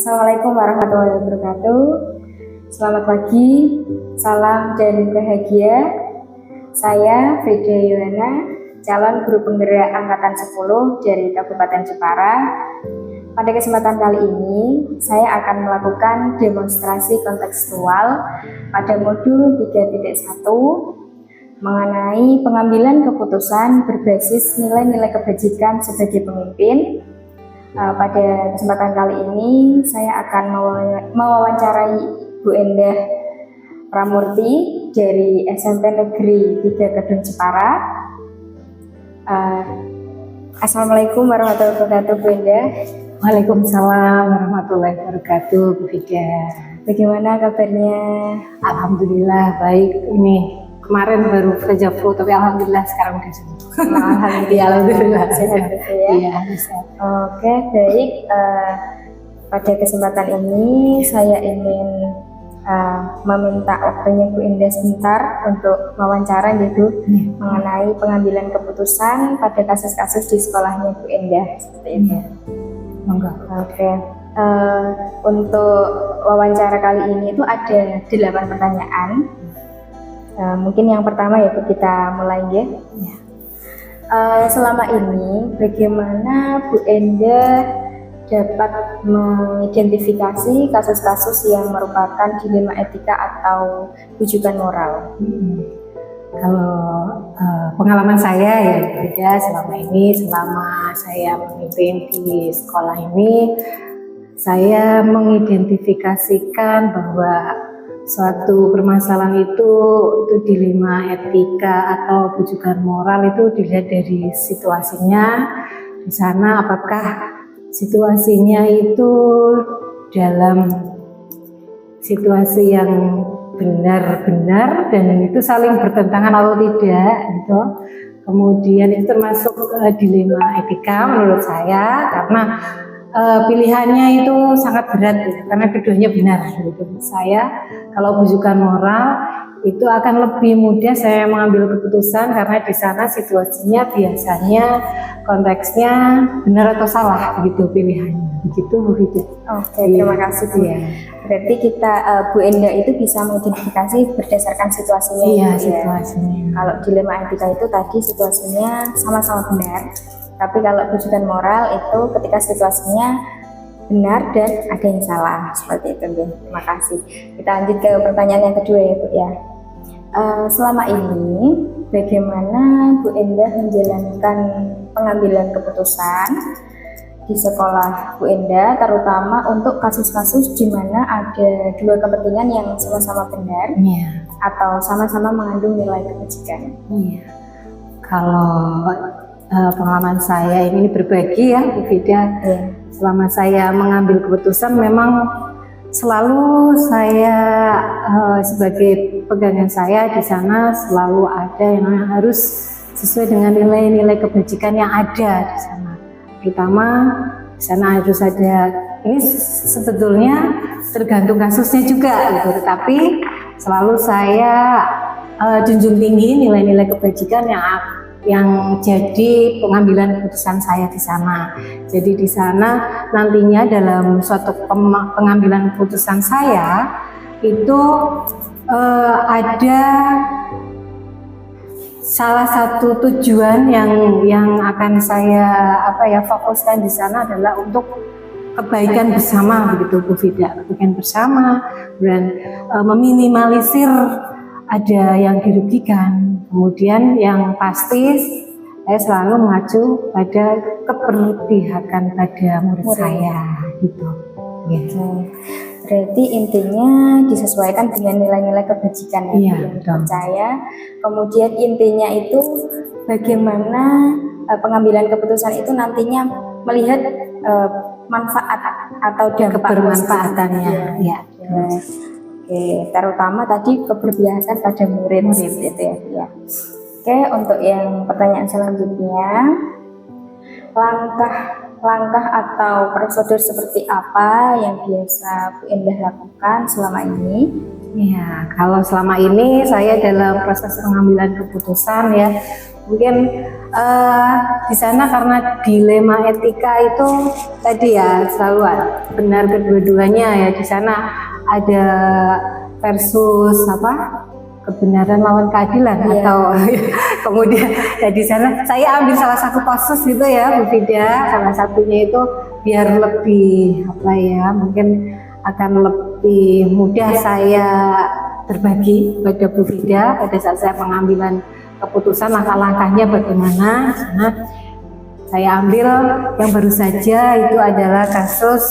Assalamualaikum warahmatullahi wabarakatuh. Selamat pagi, salam dan bahagia. Saya Frida Yohana, calon guru penggerak angkatan 10 dari Kabupaten Jepara. Pada kesempatan kali ini, saya akan melakukan demonstrasi kontekstual pada modul 3.1 mengenai pengambilan keputusan berbasis nilai-nilai kebajikan sebagai pemimpin. Pada kesempatan kali ini saya akan mewawancarai Bu Endah Pramurti dari SMP Negeri 3 Kedung Jepara. Assalamualaikum warahmatullahi wabarakatuh, Bu Endah. Waalaikumsalam warahmatullahi wabarakatuh, Bu Fida. Bagaimana kabarnya? Alhamdulillah baik. Ini kemarin baru kerja flu, tapi alhamdulillah sekarang udah sembuh. Alhamdulillah sehat ya. Iya, sehat. Oke, baik. Pada kesempatan ini saya ingin meminta waktunya Bu Endah sebentar untuk wawancara gitu mengenai pengambilan keputusan pada kasus-kasus di sekolahnya Bu Endah seperti itu. Monggo. Oke. Untuk wawancara kali ini itu ada 8 pertanyaan. Mungkin yang pertama ya kita mulai ya. Selama ini bagaimana Bu Endah dapat mengidentifikasi kasus-kasus yang merupakan dilema etika atau rujukan moral? Kalau pengalaman saya ya selama saya memimpin di sekolah ini, saya mengidentifikasikan bahwa suatu permasalahan itu dilema etika atau rujukan moral itu dilihat dari situasinya. Di sana apakah situasinya itu dalam situasi yang benar-benar dan itu saling bertentangan atau tidak gitu. Kemudian itu termasuk dilema etika menurut saya karena pilihannya itu sangat berat gitu, karena keduanya benar gitu. Saya kalau rujukan moral itu akan lebih mudah saya mengambil keputusan karena di sana situasinya biasanya konteksnya benar atau salah gitu pilihannya. Begitu Bu Fida. Oke, terima kasih Bu. Iya. Berarti kita Bu Endah itu bisa mengidentifikasi berdasarkan situasinya. Iya, ya? situasinya. Kalau dilema etika itu tadi situasinya sama-sama benar. Tapi kalau rujukan moral itu ketika situasinya benar dan ada yang salah, seperti itu. Terima kasih. Kita lanjut ke pertanyaan yang kedua ya Bu ya. Selama ini bagaimana Bu Endah menjalankan pengambilan keputusan di sekolah Bu Endah, terutama untuk kasus-kasus di mana ada dua kepentingan yang sama-sama benar atau sama-sama mengandung nilai kebajikan? Iya. Kalau pengalaman saya ini berbagi ya Bu Fida. Selama saya mengambil keputusan memang selalu saya sebagai pegangan saya di sana selalu ada yang harus sesuai dengan nilai-nilai kebajikan yang ada di sana. Terutama di sana harus ada, ini sebetulnya tergantung kasusnya juga gitu, tetapi selalu saya junjung tinggi nilai-nilai kebajikan yang jadi pengambilan keputusan saya di sana. Jadi di sana nantinya dalam suatu pengambilan keputusan saya itu ada salah satu tujuan yang akan saya fokuskan di sana adalah untuk kebaikan bersama begitu Bu Fida, kebaikan bersama dan meminimalisir ada yang dirugikan. Kemudian yang pasti saya selalu mengacu pada keberpihakan pada murid saya gitu. Berarti intinya disesuaikan dengan nilai-nilai kebajikan yang dipercaya. Kemudian intinya itu bagaimana pengambilan keputusan itu nantinya melihat manfaat atau dampak kebermanfaatannya. Oke, terutama tadi keberpihakan pada murid gitu ya. Oke, untuk yang pertanyaan selanjutnya, langkah atau prosedur seperti apa yang biasa Bu Endah lakukan selama ini? Ya, kalau selama ini saya dalam proses pengambilan keputusan ya, mungkin Di sana karena dilema etika itu tadi ya selalu benar kedua-duanya ya. Di sana ada versus apa, kebenaran lawan keadilan atau kemudian ya di sana saya ambil salah satu kasus itu ya Bu Fida, salah satunya itu biar lebih apa ya, mungkin akan lebih mudah saya berbagi pada Bu Fida pada saat saya pengambilan keputusan langkah-langkahnya bagaimana. Karena saya ambil yang baru saja itu adalah kasus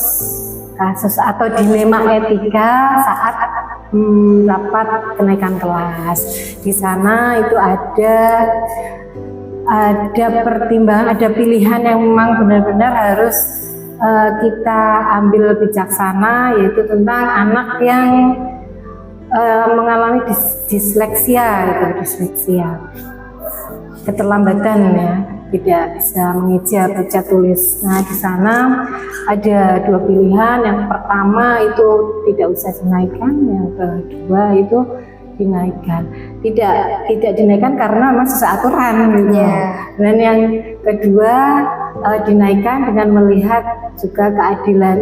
atau dilema etika saat rapat kenaikan kelas. Di sana itu ada pertimbangan, ada pilihan yang memang benar-benar harus kita ambil bijaksana, yaitu tentang anak yang mengalami disleksia, keterlambatan ya, tidak bisa mengeja baca tulis. Nah di sana ada dua pilihan. Yang pertama itu tidak usah dinaikkan, yang kedua itu dinaikkan. Tidak dinaikkan karena memang sesuai aturan gitu. Dan yang kedua dinaikkan dengan melihat juga keadilan,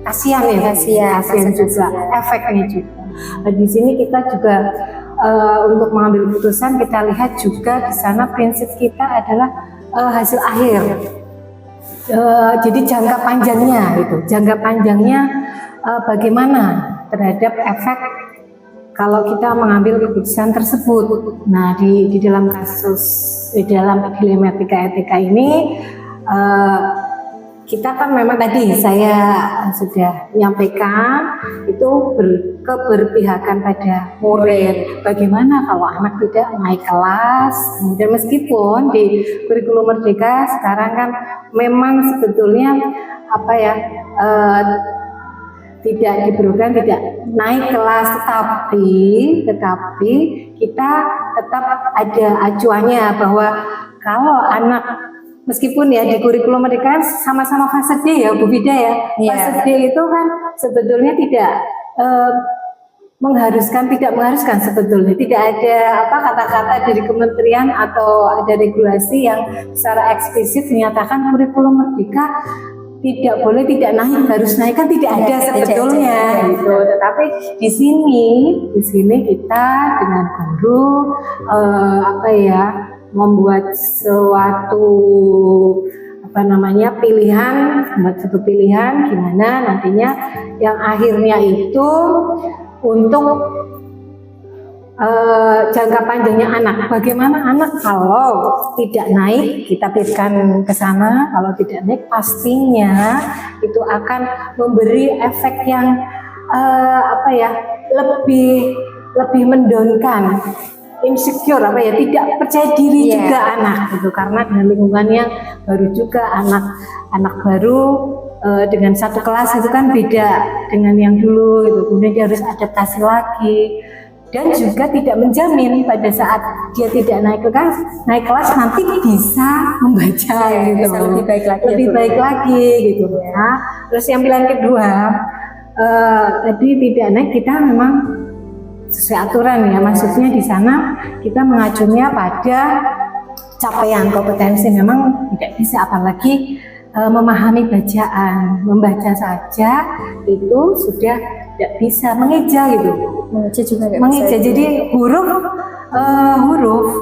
kasihan juga, efeknya juga. Nah, di sini kita juga untuk mengambil keputusan, kita lihat juga di sana prinsip kita adalah hasil akhir. Jadi jangka panjangnya bagaimana terhadap efek kalau kita mengambil keputusan tersebut. Nah di dalam dilematika etika ini kita kan memang tadi saya sudah menyampaikan itu keberpihakan pada murid. Bagaimana kalau anak tidak naik kelas? Kemudian meskipun di kurikulum Merdeka sekarang kan memang sebetulnya tidak diperlukan tidak naik kelas, tetapi kita tetap ada acuannya bahwa kalau anak, meskipun ya di kurikulum mereka sama-sama fase D ya Bu Fida ya, fase D itu kan sebetulnya tidak tidak mengharuskan sebetulnya, tidak ada kata-kata dari kementerian atau ada regulasi yang secara eksplisit menyatakan kurikulum Merdeka tidak boleh tidak naik, harus naik, kan tidak ada sebetulnya gitu. Tetapi di sini kita dengan guru membuat suatu satu pilihan gimana nantinya yang akhirnya itu untuk jangka panjangnya anak. Bagaimana anak kalau tidak naik, kita pikirkan ke sana. Kalau tidak naik, pastinya itu akan memberi efek yang lebih mendownkan, insecure, tidak percaya diri juga anak gitu, karena dengan lingkungan yang baru juga, anak baru dengan satu kelas itu kan beda dengan yang dulu gitu. Kemudian dia harus adaptasi lagi. Dan juga tidak menjamin pada saat dia tidak naik kelas nanti bisa membaca gitu. Lebih baik lagi gitu ya. Terus yang pilihan kedua tadi tidak naik, kita memang sesuai aturan ya. Maksudnya di sana kita mengacunya pada capaian kompetensi, memang tidak bisa, apalagi memahami bacaan, membaca saja itu sudah tidak bisa, mengeja gitu. Mengeja juga mengeja, jadi huruf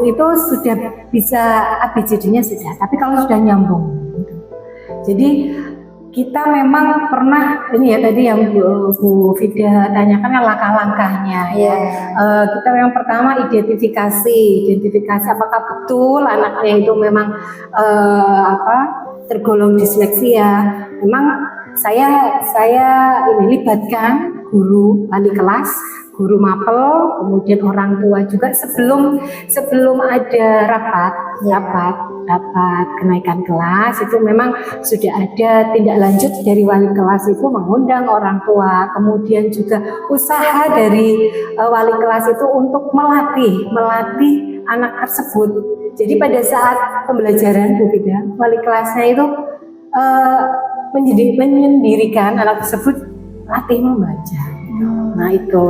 itu sudah bisa, ABCD-nya sudah, tapi kalau sudah nyambung gitu. Jadi kita memang pernah ini ya tadi yang Bu Fida tanyakan langkah-langkahnya ya. Kita yang pertama identifikasi apakah betul anaknya itu memang tergolong disleksia. Memang saya ini libatkan guru wali kelas, guru mapel, kemudian orang tua juga sebelum ada rapat kenaikan kelas itu memang sudah ada tindak lanjut dari wali kelas itu mengundang orang tua, kemudian juga usaha dari wali kelas itu untuk melatih anak tersebut. Jadi pada saat pembelajaran Bu Fida, wali kelasnya itu menyendirikan anak tersebut latih membaca. Nah itu.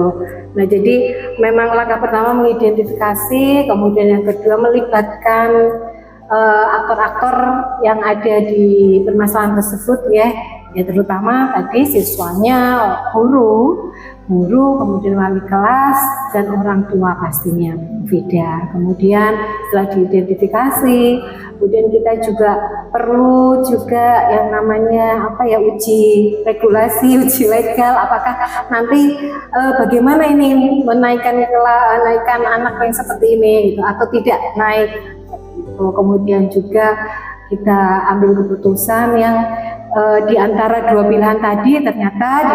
Nah jadi memang langkah pertama mengidentifikasi, kemudian yang kedua melibatkan aktor-aktor yang ada di permasalahan tersebut ya terutama tadi siswanya, guru, kemudian wali kelas dan orang tua pastinya beda. Kemudian setelah diidentifikasi, kemudian kita juga perlu juga yang namanya uji regulasi, uji legal. Apakah nanti bagaimana ini menaikkan anak yang seperti ini gitu, atau tidak naik? Gitu. Kemudian juga kita ambil keputusan yang di antara dua pilihan tadi ternyata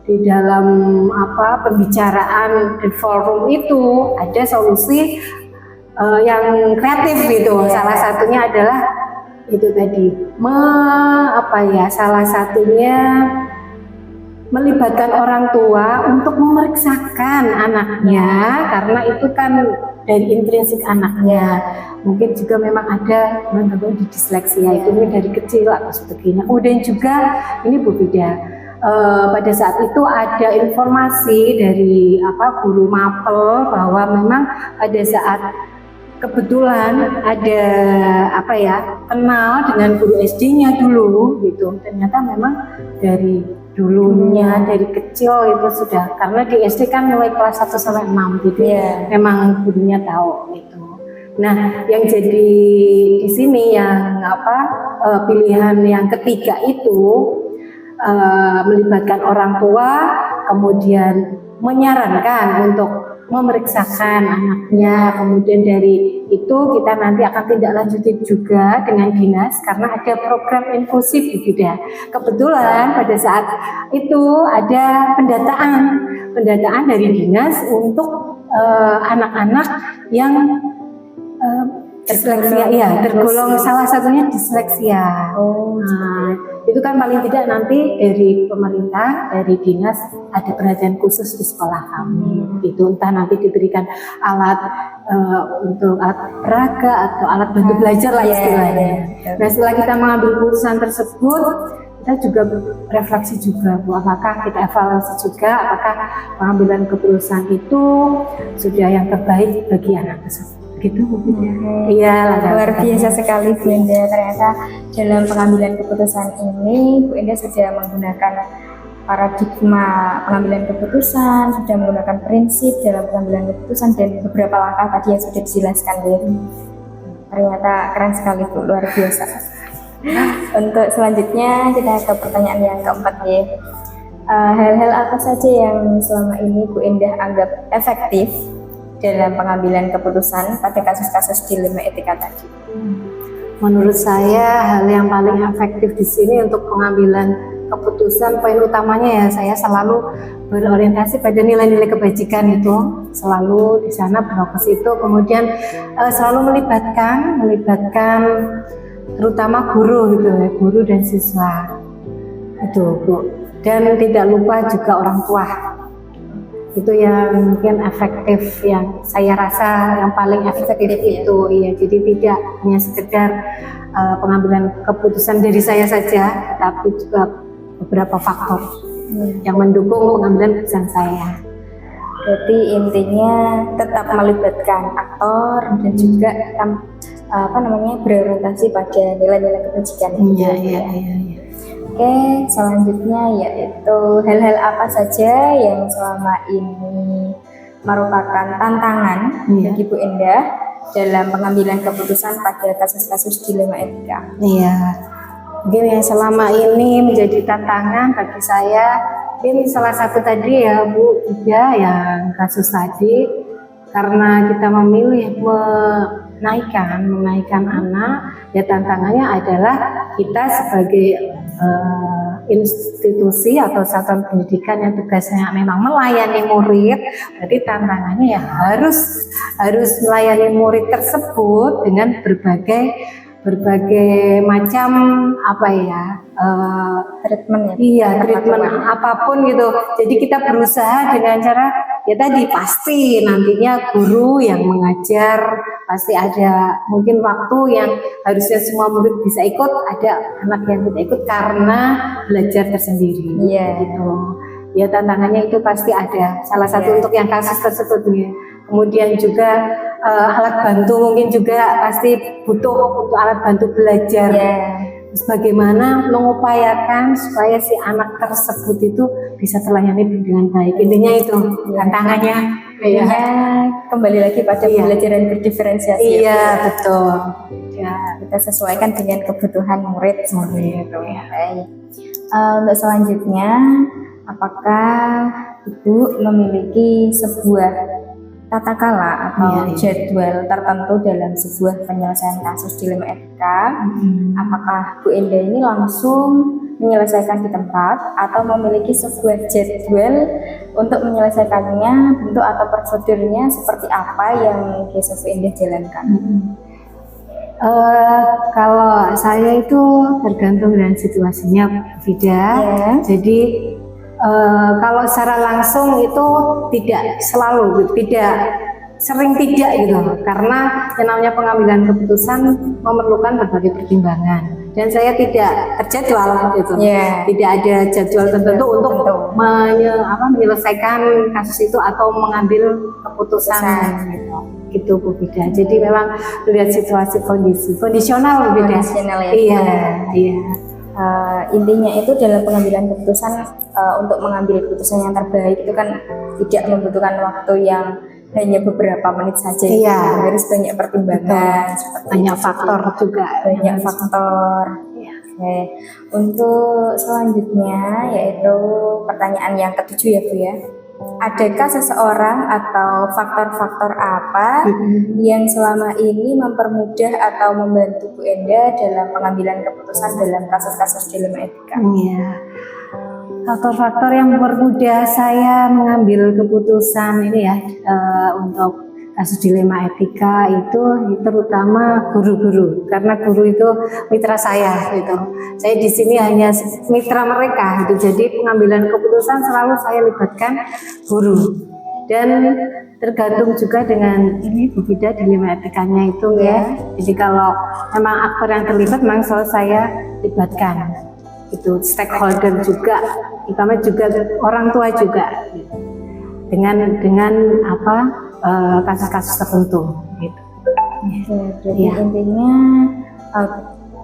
di dalam pembicaraan di forum itu ada solusi yang kreatif gitu. Salah satunya adalah itu tadi salah satunya melibatkan orang tua untuk memeriksakan anaknya karena itu kan dari intrinsik anaknya. Mungkin juga memang ada di disleksia itu dari kecil atau sebagainya. Kemudian juga ini Bu Fida, pada saat itu ada informasi dari guru mapel bahwa memang pada saat kebetulan ada kenal dengan guru SD-nya dulu gitu. Ternyata memang dari dulunya dari kecil itu sudah, karena di SD kan mulai kelas 1 sampai 6 gitu. Memang gurunya tahu itu. Nah, yang jadi di sini yang pilihan yang ketiga itu melibatkan orang tua, kemudian menyarankan untuk memeriksakan anaknya. Kemudian dari itu kita nanti akan tindak lanjuti juga dengan dinas karena ada program inklusif di Bida. Kebetulan pada saat itu ada pendataan dari dinas untuk anak-anak yang disleksia, tergolong salah satunya disleksia. Itu kan paling tidak nanti dari pemerintah, dari dinas ada perhatian khusus di sekolah kami. Itu entah nanti diberikan alat untuk alat peraga atau alat bantu belajar lah istilahnya. Nah, setelah kita mengambil keputusan tersebut, kita juga refleksi juga, Bu, apakah kita evaluasi juga apakah pengambilan keputusan itu sudah yang terbaik bagi anak tersebut. Gitu Bu. Iya, luar biasa sekali Bu Indah. Ternyata dalam pengambilan keputusan ini Bu Indah sudah menggunakan paradigma pengambilan keputusan, sudah menggunakan prinsip dalam pengambilan keputusan dan beberapa langkah tadi yang sudah dijelaskan Bu. Ternyata keren sekali Bu, luar biasa. Untuk selanjutnya kita ke pertanyaan yang keempat ya. Hal-hal apa saja yang selama ini Bu Indah anggap efektif dalam pengambilan keputusan pada kasus-kasus dilema etika tadi? Menurut saya hal yang paling efektif di sini untuk pengambilan keputusan, poin utamanya ya saya selalu berorientasi pada nilai-nilai kebajikan itu, selalu di sana berfokus itu, kemudian selalu melibatkan terutama guru gitu ya, guru dan siswa itu Bu, dan tidak lupa juga orang tua. Itu yang mungkin efektif, yang saya rasa yang paling efektif itu ya. Jadi tidak hanya sekedar pengambilan keputusan dari saya saja, tapi juga beberapa faktor yang mendukung pengambilan keputusan saya. Berarti intinya tetap melibatkan aktor dan juga berorientasi pada nilai-nilai kebajikan. Iya. Oke, selanjutnya yaitu hal-hal apa saja yang selama ini merupakan tantangan bagi Bu Indah dalam pengambilan keputusan pada kasus-kasus dilema etika. Iya, mungkin yang selama ini menjadi tantangan bagi saya, ini salah satu tadi ya Bu, juga yang kasus tadi, karena kita memilih menaikkan anak, ya tantangannya adalah kita sebagai institusi atau satuan pendidikan yang tugasnya memang melayani murid, berarti tantangannya ya harus melayani murid tersebut dengan berbagai macam treatment apapun gitu. Jadi kita berusaha dengan cara ya tadi, pasti nantinya guru yang mengajar, pasti ada mungkin waktu yang harusnya semua murid bisa ikut, ada anak yang tidak ikut karena belajar tersendiri. Gitu. Ya tantangannya itu pasti ada. Salah satu untuk yang kasus tersebut ya. kemudian juga alat bantu mungkin juga pasti butuh alat bantu belajar. Terus bagaimana mengupayakan supaya si anak tersebut itu bisa terlayani dengan baik. Intinya itu tantangannya. Kembali lagi pada belajar dan berdiferensiasi. Iya, betul. Kita sesuaikan dengan kebutuhan murid seperti itu. Baik. Untuk selanjutnya, apakah Ibu memiliki sebuah tata kala atau jadwal tertentu dalam sebuah penyelesaian kasus dilema etika? Apakah Bu Endah ini langsung menyelesaikan di tempat atau memiliki sebuah jadwal untuk menyelesaikannya, bentuk atau prosedurnya seperti apa yang biasa Bu Endah jalankan? Kalau saya itu tergantung dengan situasinya, Bu Vida. Jadi kalau secara langsung itu tidak selalu, tidak sering tidak gitu, karena yang namanya pengambilan keputusan memerlukan berbagai pertimbangan dan saya tidak terjadwal gitu, tidak ada jadwal tertentu untuk menyelesaikan kasus itu atau mengambil keputusan gitu Bu Vida. Jadi memang lihat situasi kondisional Bu Vida. Iya. Intinya itu dalam pengambilan keputusan, untuk mengambil keputusan yang terbaik itu kan tidak membutuhkan waktu yang hanya beberapa menit saja. Harus banyak pertimbangan, banyak faktor juga. Banyak faktor. Untuk selanjutnya yaitu pertanyaan yang ketujuh ya Bu ya. Adakah seseorang atau faktor-faktor apa yang selama ini mempermudah atau membantu Bu Endah dalam pengambilan keputusan dalam kasus-kasus dilema etika? Faktor-faktor yang mempermudah saya mengambil keputusan ini ya untuk kasus dilema etika itu terutama guru-guru, karena guru itu mitra saya gitu. Saya di sini hanya mitra mereka gitu. Jadi pengambilan keputusan selalu saya libatkan guru. Dan tergantung juga dengan ini Bu Vida dilema etikanya itu ya. Jadi kalau memang aktor yang terlibat memang selalu saya libatkan. Itu stakeholder juga, terutama juga orang tua juga gitu. Dengan kasus-kasus tertentu gitu. Jadi intinya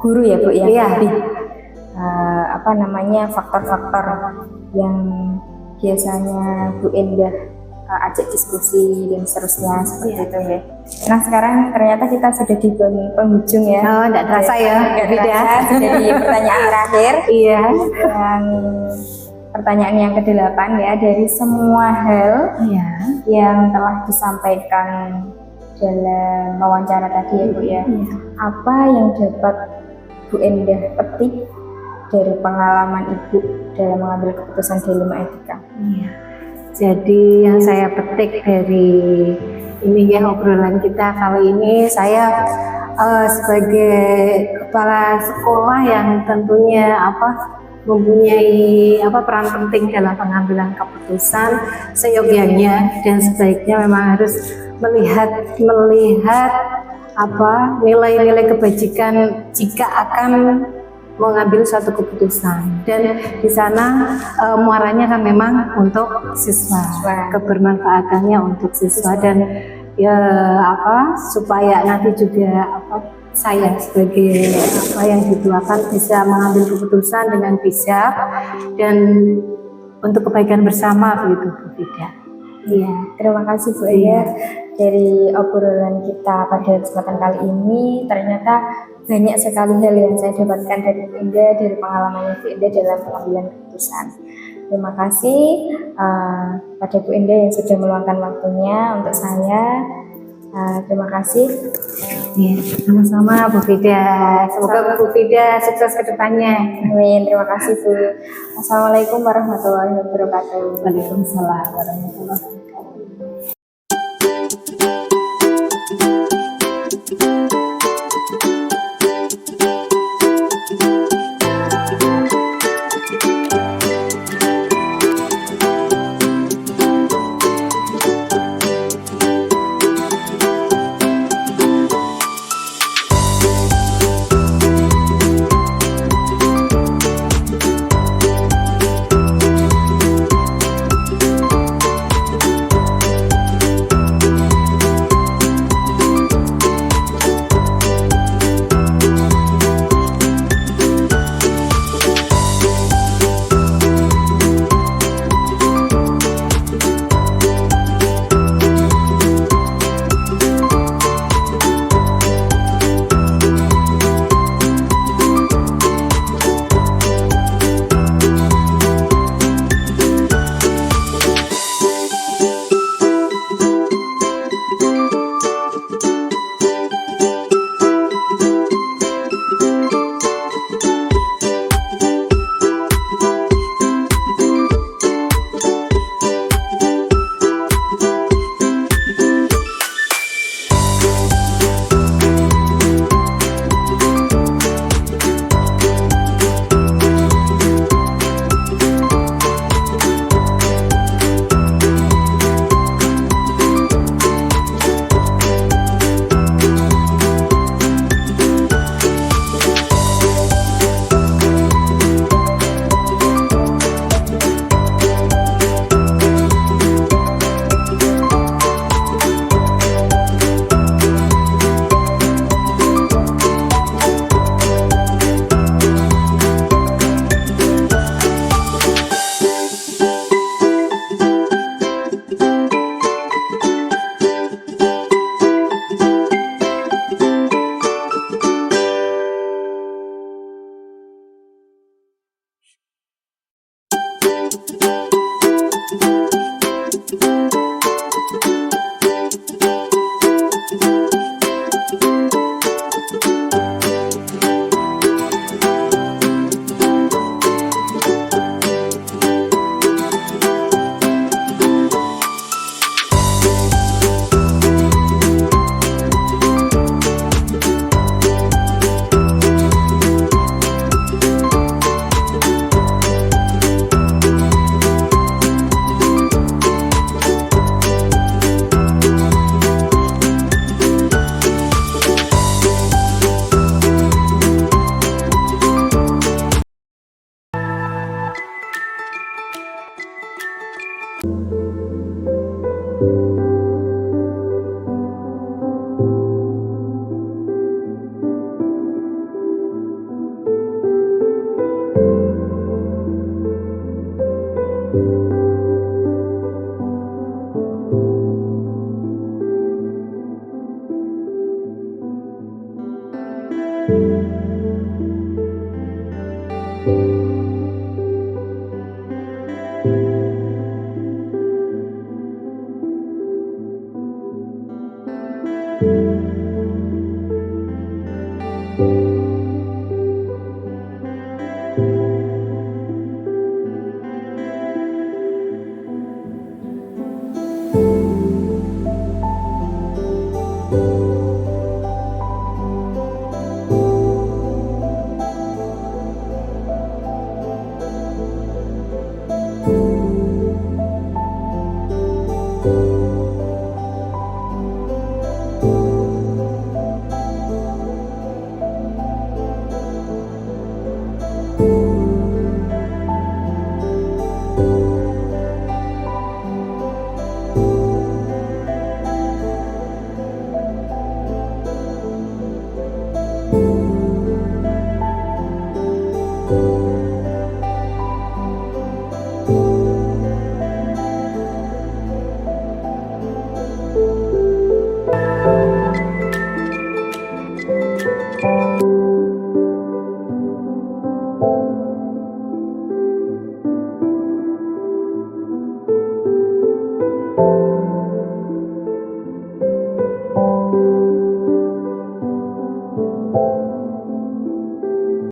guru ya Bu ya. Faktor-faktor yang biasanya Bu Endah ajak diskusi dan seterusnya seperti itu ya. Nah sekarang ternyata kita sudah di penghujung ya. Tidak terasa ya. Sudah di pertanyaan terakhir. Yang pertanyaan yang ke-8 ya, dari semua hal yang telah disampaikan dalam wawancara tadi ya Bu ya, apa yang dapat Bu Endah petik dari pengalaman Ibu dalam mengambil keputusan dilema etika? Jadi yang saya petik dari ini ya obrolan kita kali ini, saya sebagai kepala sekolah yang tentunya mempunyai peran penting dalam pengambilan keputusan, seyogyanya dan sebaiknya memang harus melihat nilai-nilai kebajikan jika akan mengambil suatu keputusan, dan di sana muaranya kan memang untuk siswa, kebermanfaatannya untuk siswa, dan supaya nanti juga saya sebagai yang dituakan bisa mengambil keputusan dengan bijak dan untuk kebaikan bersama begitu Bu Vida. Terima kasih Bu Endah. Dari obrolan kita pada kesempatan kali ini ternyata banyak sekali hal yang saya dapatkan dari Bu Endah, dari pengalaman Bu Endah dalam pengambilan keputusan. Terima kasih pada Bu Endah yang sudah meluangkan waktunya untuk saya. Terima kasih. Sama-sama Bu Vida. Semoga Bu Vida sukses ke depannya. Amin. Terima kasih Bu. Assalamualaikum warahmatullahi wabarakatuh. Waalaikumsalam warahmatullahi wabarakatuh.